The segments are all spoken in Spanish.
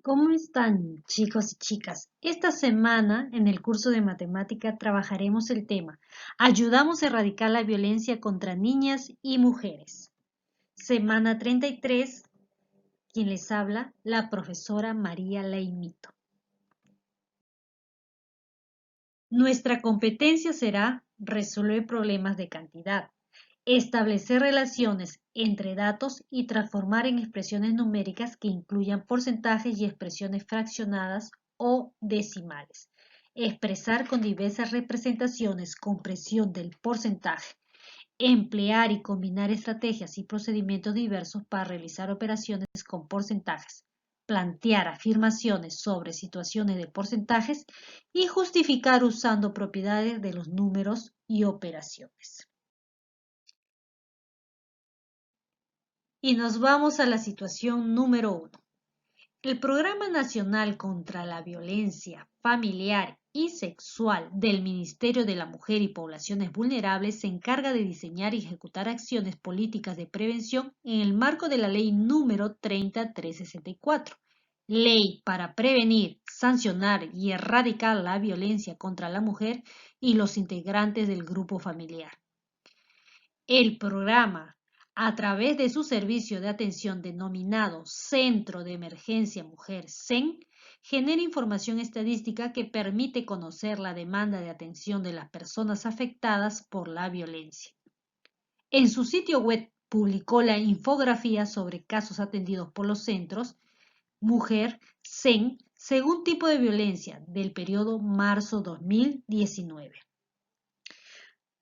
¿Cómo están, chicos y chicas? Esta semana en el curso de matemática trabajaremos el tema Ayudamos a erradicar la violencia contra niñas y mujeres. Semana 33. Quien les habla, la profesora María Leimito. Nuestra competencia será resolver problemas de cantidad, establecer relaciones entre datos y transformar en expresiones numéricas que incluyan porcentajes y expresiones fraccionadas o decimales. Expresar con diversas representaciones compresión del porcentaje. Emplear y combinar estrategias y procedimientos diversos para realizar operaciones con porcentajes. Plantear afirmaciones sobre situaciones de porcentajes y justificar usando propiedades de los números y operaciones. Y nos vamos a la situación número 1. El Programa Nacional contra la Violencia Familiar y Sexual del Ministerio de la Mujer y Poblaciones Vulnerables se encarga de diseñar y ejecutar acciones políticas de prevención en el marco de la Ley número 30364, Ley para prevenir, sancionar y erradicar la violencia contra la mujer y los integrantes del grupo familiar. El programa, a través de su servicio de atención denominado Centro de Emergencia Mujer CEN, genera información estadística que permite conocer la demanda de atención de las personas afectadas por la violencia. En su sitio web publicó la infografía sobre casos atendidos por los centros Mujer CEN según tipo de violencia del periodo marzo 2019.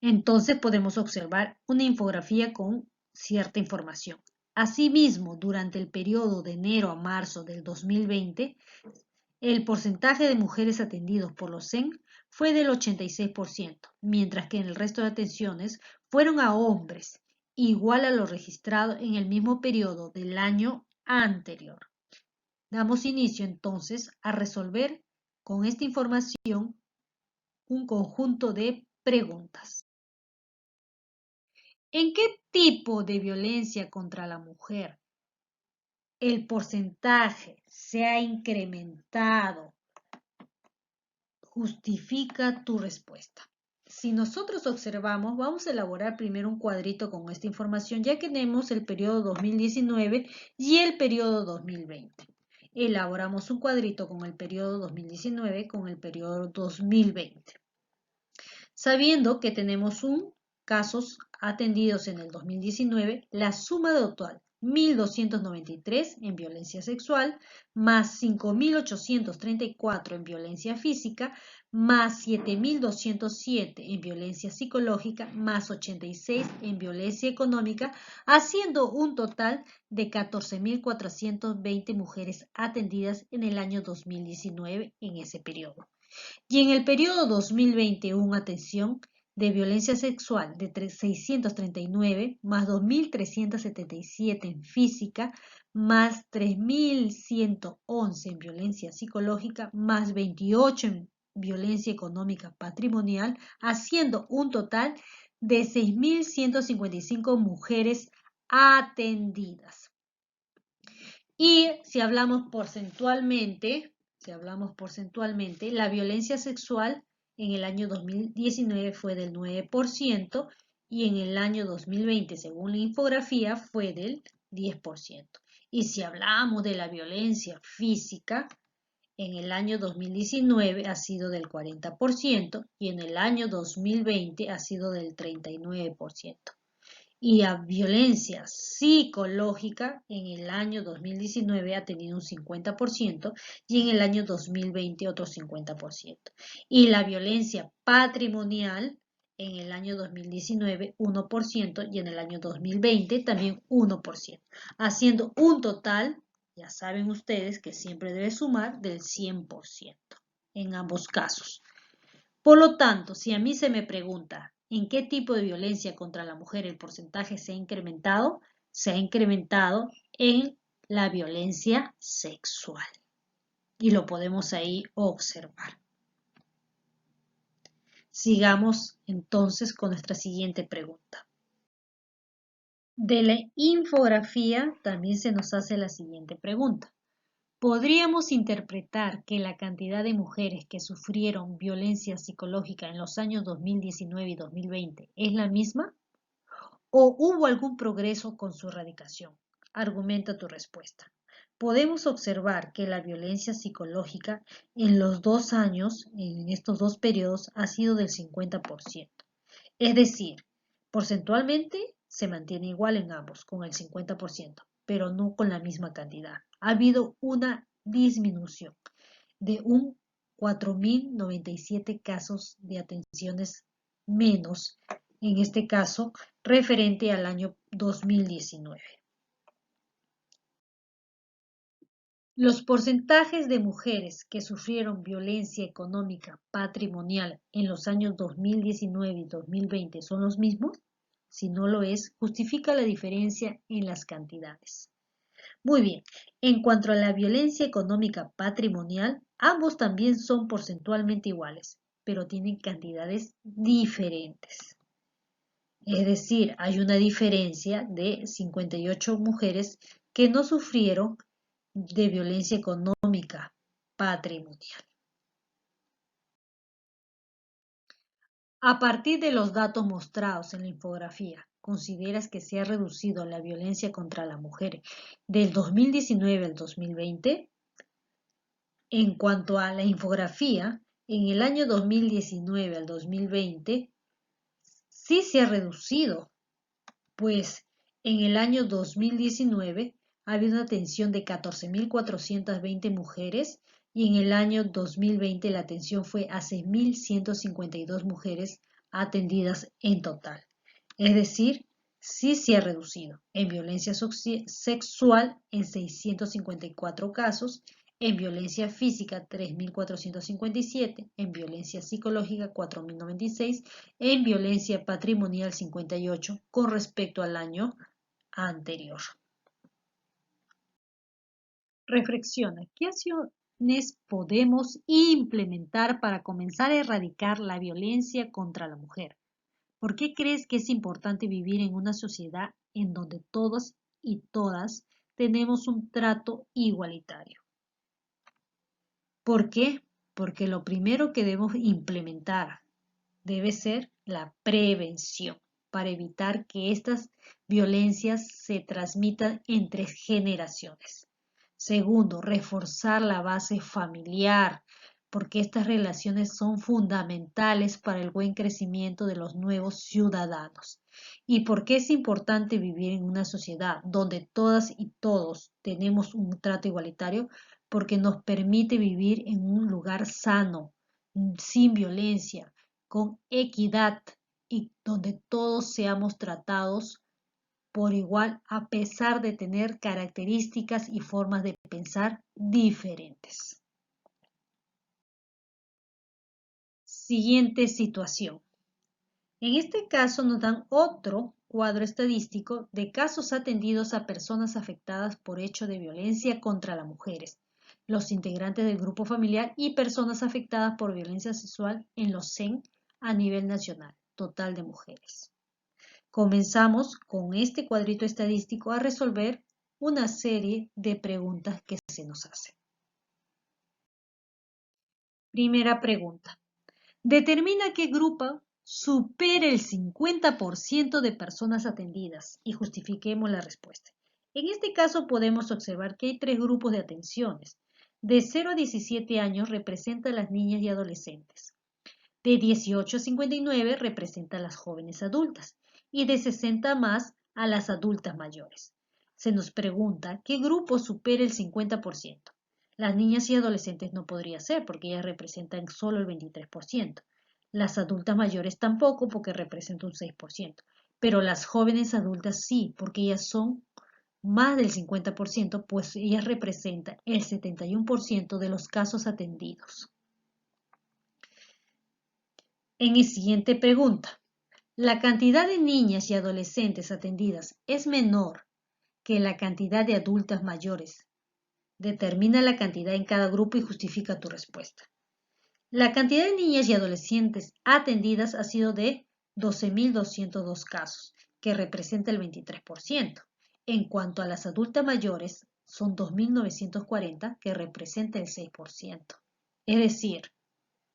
Entonces podemos observar una infografía con cierta información. Asimismo, durante el periodo de enero a marzo del 2020, el porcentaje de mujeres atendidos por los CEN fue del 86%, mientras que en el resto de atenciones fueron a hombres, igual a lo registrado en el mismo periodo del año anterior. Damos inicio entonces a resolver con esta información un conjunto de preguntas. ¿En qué tipo de violencia contra la mujer el porcentaje se ha incrementado? Justifica tu respuesta. Si nosotros observamos, vamos a elaborar primero un cuadrito con esta información, ya que tenemos el periodo 2019 y el periodo 2020. Elaboramos un cuadrito con el periodo 2019 con el periodo 2020. Sabiendo que tenemos casos atendidos en el 2019, la suma total 1.293 en violencia sexual, más 5.834 en violencia física, más 7.207 en violencia psicológica, más 86 en violencia económica, haciendo un total de 14.420 mujeres atendidas en el año 2019 en ese periodo. Y en el periodo 2021, atención de violencia sexual de 639, más 2.377 en física, más 3.111 en violencia psicológica, más 28 en violencia económica patrimonial, haciendo un total de 6.155 mujeres atendidas. Y si hablamos porcentualmente, la violencia sexual en el año 2019 fue del 9% y en el año 2020, según la infografía, fue del 10%. Y si hablamos de la violencia física, en el año 2019 ha sido del 40% y en el año 2020 ha sido del 39%. Y a violencia psicológica en el año 2019 ha tenido un 50% y en el año 2020 otro 50%. Y la violencia patrimonial en el año 2019 1% y en el año 2020 también 1%, haciendo un total, ya saben ustedes que siempre debe sumar del 100% en ambos casos. Por lo tanto, si a mí se me pregunta en qué tipo de violencia contra la mujer el porcentaje se ha incrementado en la violencia sexual. Y lo podemos ahí observar. Sigamos entonces con nuestra siguiente pregunta. De la infografía también se nos hace la siguiente pregunta. ¿Podríamos interpretar que la cantidad de mujeres que sufrieron violencia psicológica en los años 2019 y 2020 es la misma? ¿O hubo algún progreso con su erradicación? Argumenta tu respuesta. Podemos observar que la violencia psicológica en los 2 años, en estos 2 periodos, ha sido del 50%. Es decir, porcentualmente se mantiene igual en ambos, con el 50%, pero no con la misma cantidad. Ha habido una disminución de un 4.097 casos de atenciones menos, en este caso referente al año 2019. Los porcentajes de mujeres que sufrieron violencia económica patrimonial en los años 2019 y 2020 son los mismos. Si no lo es, justifica la diferencia en las cantidades. Muy bien, en cuanto a la violencia económica patrimonial, ambos también son porcentualmente iguales, pero tienen cantidades diferentes. Es decir, hay una diferencia de 58 mujeres que no sufrieron de violencia económica patrimonial. A partir de los datos mostrados en la infografía, ¿consideras que se ha reducido la violencia contra la mujer del 2019 al 2020? En cuanto a la infografía, en el año 2019 al 2020 sí se ha reducido, pues en el año 2019 había una atención de 14.420 mujeres y en el año 2020 la atención fue a 6.152 mujeres atendidas en total. Es decir, sí se ha reducido en violencia sexual en 654 casos, en violencia física 3.457, en violencia psicológica 4.096, en violencia patrimonial 58 con respecto al año anterior. Reflexiona, ¿qué acciones podemos implementar para comenzar a erradicar la violencia contra la mujer? ¿Por qué crees que es importante vivir en una sociedad en donde todos y todas tenemos un trato igualitario? ¿Por qué? Porque lo primero que debemos implementar debe ser la prevención para evitar que estas violencias se transmitan entre generaciones. Segundo, reforzar la base familiar, porque estas relaciones son fundamentales para el buen crecimiento de los nuevos ciudadanos. ¿Y por qué es importante vivir en una sociedad donde todas y todos tenemos un trato igualitario? Porque nos permite vivir en un lugar sano, sin violencia, con equidad y donde todos seamos tratados por igual a pesar de tener características y formas de pensar diferentes. Siguiente situación. En este caso nos dan otro cuadro estadístico de casos atendidos a personas afectadas por hecho de violencia contra las mujeres, los integrantes del grupo familiar y personas afectadas por violencia sexual en los CEN a nivel nacional, total de mujeres. Comenzamos con este cuadrito estadístico a resolver una serie de preguntas que se nos hacen. Primera pregunta. Determina qué grupo supera el 50% de personas atendidas y justifiquemos la respuesta. En este caso podemos observar que hay 3 grupos de atenciones. De 0 a 17 años representa a las niñas y adolescentes. De 18 a 59 representa a las jóvenes adultas y de 60 más a las adultas mayores. Se nos pregunta qué grupo supera el 50%. Las niñas y adolescentes no podría ser porque ellas representan solo el 23%. Las adultas mayores tampoco porque representan un 6%. Pero las jóvenes adultas sí, porque ellas son más del 50%, pues ellas representan el 71% de los casos atendidos. En la siguiente pregunta, ¿la cantidad de niñas y adolescentes atendidas es menor que la cantidad de adultas mayores? Determina la cantidad en cada grupo y justifica tu respuesta. La cantidad de niñas y adolescentes atendidas ha sido de 12.202 casos, que representa el 23%. En cuanto a las adultas mayores, son 2.940, que representa el 6%. Es decir,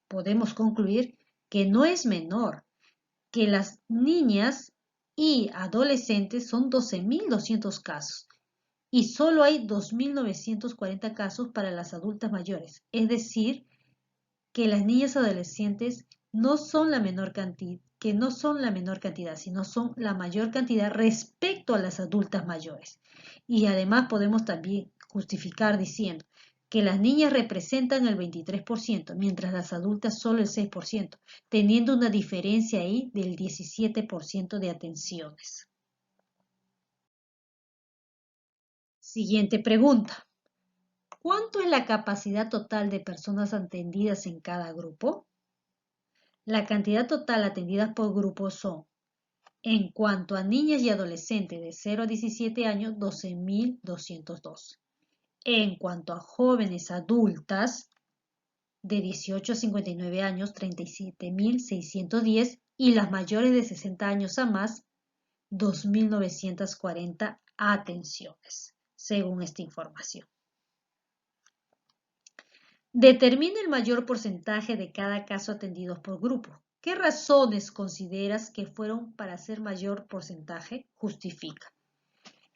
podemos concluir que no es menor, que las niñas y adolescentes son 12.200 casos y solo hay 2.940 casos para las adultas mayores. Es decir, que las niñas adolescentes no son la menor cantidad, que no son la menor cantidad, sino son la mayor cantidad respecto a las adultas mayores. Y además podemos también justificar diciendo que las niñas representan el 23%, mientras las adultas solo el 6%, teniendo una diferencia ahí del 17% de atenciones. Siguiente pregunta. ¿Cuánto es la capacidad total de personas atendidas en cada grupo? La cantidad total atendidas por grupo son, en cuanto a niñas y adolescentes de 0 a 17 años, 12.202. En cuanto a jóvenes adultas de 18 a 59 años, 37.610. Y las mayores de 60 años a más, 2.940 atenciones, según esta información. Determina el mayor porcentaje de cada caso atendidos por grupo. ¿Qué razones consideras que fueron para hacer mayor porcentaje? Justifica.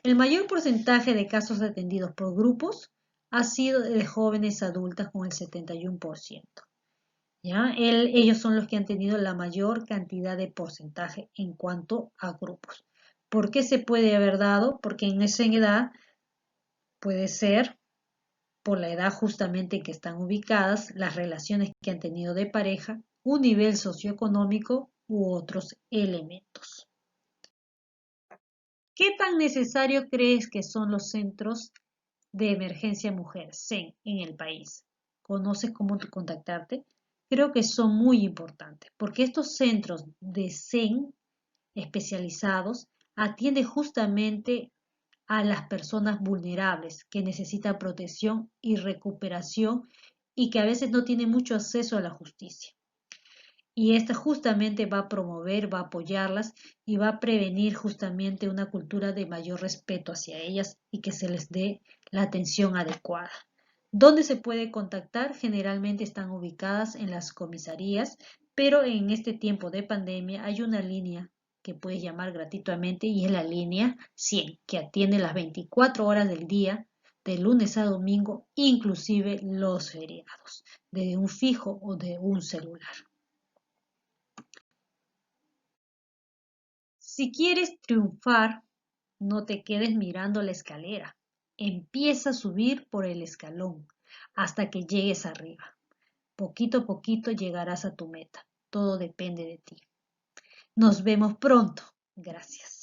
El mayor porcentaje de casos atendidos por grupos ha sido de jóvenes adultas con el 71%. ¿Ya? Ellos son los que han tenido la mayor cantidad de porcentaje en cuanto a grupos. ¿Por qué se puede haber dado? Porque en esa edad puede ser por la edad justamente en que están ubicadas, las relaciones que han tenido de pareja, un nivel socioeconómico u otros elementos. ¿Qué tan necesario crees que son los centros de emergencia mujer, CEN, en el país? ¿Conoces cómo contactarte? Creo que son muy importantes, porque estos centros de CEN especializados atienden justamente a las personas vulnerables que necesitan protección y recuperación y que a veces no tienen mucho acceso a la justicia. Y esta justamente va a promover, va a apoyarlas y va a prevenir justamente una cultura de mayor respeto hacia ellas y que se les dé la atención adecuada. ¿Dónde se puede contactar? Generalmente están ubicadas en las comisarías, pero en este tiempo de pandemia hay una línea que puedes llamar gratuitamente y es la línea 100, que atiende las 24 horas del día, de lunes a domingo, inclusive los feriados, de un fijo o de un celular. Si quieres triunfar, no te quedes mirando la escalera. Empieza a subir por el escalón hasta que llegues arriba. Poquito a poquito llegarás a tu meta. Todo depende de ti. Nos vemos pronto. Gracias.